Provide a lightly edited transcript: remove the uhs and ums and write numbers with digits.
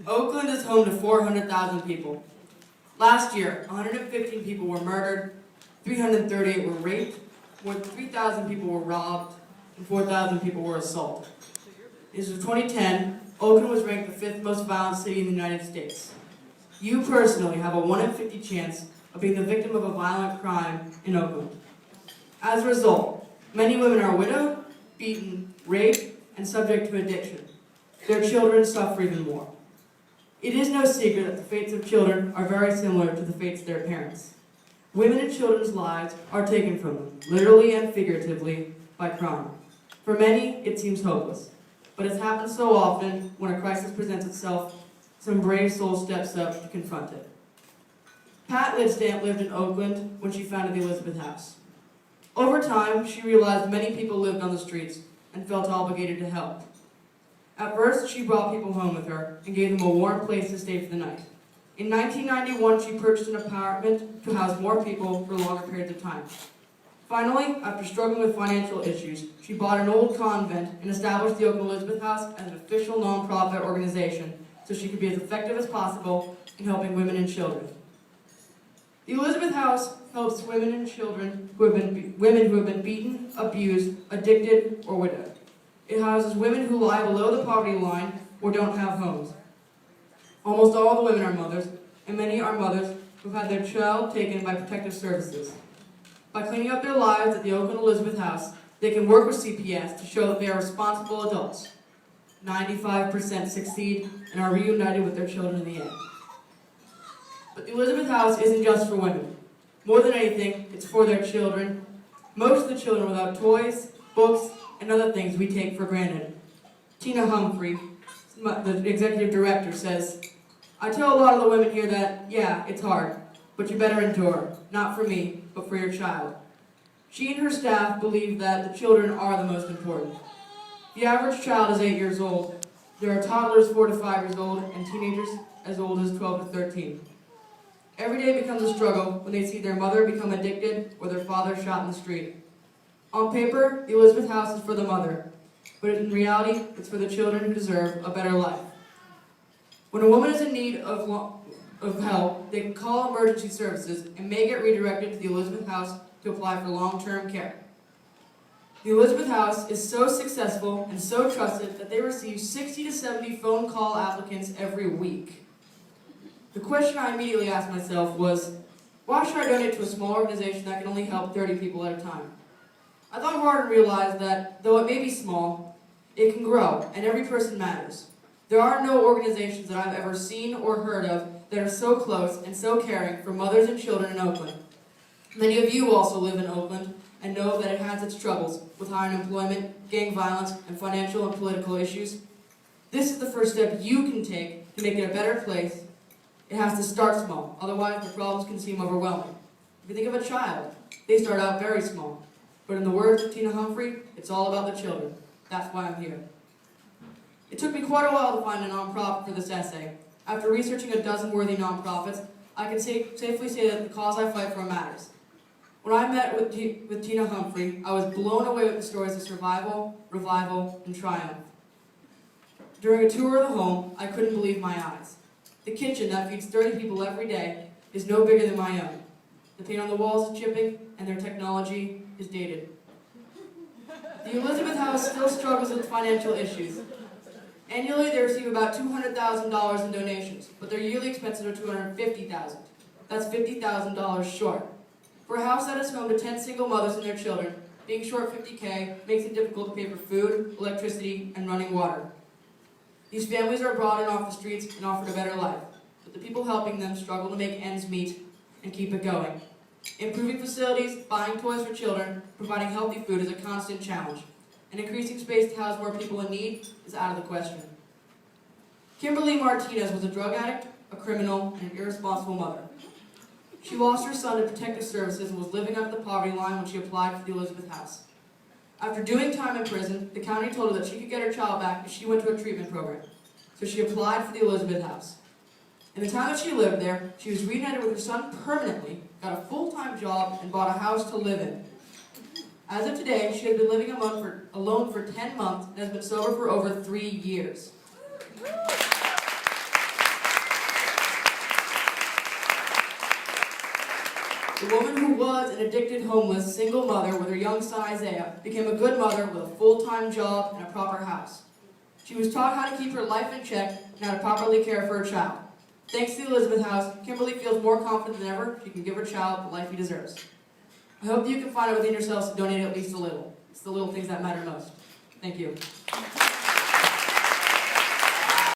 Oakland is home to 400,000 people. Last year, 115 people were murdered, 338 were raped, more than 3,000 people were robbed, and 4,000 people were assaulted. As of 2010, Oakland was ranked the 5th most violent city in the United States. You personally have a 1 in 50 chance of being the victim of a violent crime in Oakland. As a result, many women are widowed, beaten, raped, and subject to addiction. Their children suffer even more. It is no secret that the fates of children are very similar to the fates of their parents. Women and children's lives are taken from them, literally and figuratively, by crime. For many, it seems hopeless. But it's happened so often, when a crisis presents itself, some brave soul steps up to confront it. Pat Lidstamp lived in Oakland when she founded the Elizabeth House. Over time, she realized many people lived on the streets and felt obligated to help. At first, she brought people home with her and gave them a warm place to stay for the night. In 1991, she purchased an apartment to house more people for longer periods of time. Finally, after struggling with financial issues, she bought an old convent and established the Oakland Elizabeth House as an official nonprofit organization so she could be as effective as possible in helping women and children. The Elizabeth House helps women and children who have been beaten, abused, addicted, or widowed. It houses women who lie below the poverty line or don't have homes. Almost all the women are mothers, and many are mothers who've had their child taken by protective services. By cleaning up their lives at the Oakland Elizabeth House, they can work with CPS to show that they are responsible adults. 95% succeed and are reunited with their children in the end. But the Elizabeth House isn't just for women. More than anything, it's for their children. Most of the children without toys, books, and other things we take for granted. Tina Humphrey, the executive director, says, "I tell a lot of the women here that, yeah, it's hard, but you better endure, not for me, but for your child." She and her staff believe that the children are the most important. The average child is 8 years old. There are toddlers 4 to 5 years old and teenagers as old as 12 to 13. Every day becomes a struggle when they see their mother become addicted or their father shot in the street. On paper, the Elizabeth House is for the mother, but in reality, it's for the children who deserve a better life. When a woman is in need of help, they can call emergency services and may get redirected to the Elizabeth House to apply for long-term care. The Elizabeth House is so successful and so trusted that they receive 60 to 70 phone call applicants every week. The question I immediately asked myself was, why should I donate to a small organization that can only help 30 people at a time? I thought hard and realized that, though it may be small, it can grow, and every person matters. There are no organizations that I've ever seen or heard of that are so close and so caring for mothers and children in Oakland. Many of you also live in Oakland and know that it has its troubles with high unemployment, gang violence, and financial and political issues. This is the first step you can take to make it a better place. It has to start small, otherwise the problems can seem overwhelming. If you think of a child, they start out very small. But in the words of Tina Humphrey, it's all about the children. That's why I'm here. It took me quite a while to find a nonprofit for this essay. After researching a dozen worthy nonprofits, I can safely say that the cause I fight for matters. When I met with Tina Humphrey, I was blown away with the stories of survival, revival, and triumph. During a tour of the home, I couldn't believe my eyes. The kitchen that feeds 30 people every day is no bigger than my own. The paint on the walls is chipping, and their technology is dated. The Elizabeth House still struggles with financial issues. Annually, they receive about $200,000 in donations, but their yearly expenses are $250,000. That's $50,000 short. For a house that is home to 10 single mothers and their children, being short $50K makes it difficult to pay for food, electricity, and running water. These families are brought in off the streets and offered a better life, but the people helping them struggle to make ends meet and keep it going. Improving facilities, buying toys for children, providing healthy food is a constant challenge, and increasing space to house more people in need is out of the question. Kimberly Martinez was a drug addict, a criminal, and an irresponsible mother. She lost her son to protective services and was living under the poverty line when she applied for the Elizabeth House. After doing time in prison, the county told her that she could get her child back if she went to a treatment program. So she applied for the Elizabeth House. In the time that she lived there, she was reunited with her son permanently, got a full-time job, and bought a house to live in. As of today, she has been living alone for 10 months and has been sober for over 3 years. The woman who was an addicted, homeless, single mother with her young son Isaiah became a good mother with a full-time job and a proper house. She was taught how to keep her life in check and how to properly care for her child. Thanks to the Elizabeth House, Kimberly feels more confident than ever she can give her child the life he deserves. I hope you can find it within yourselves to donate at least a little. It's the little things that matter most. Thank you.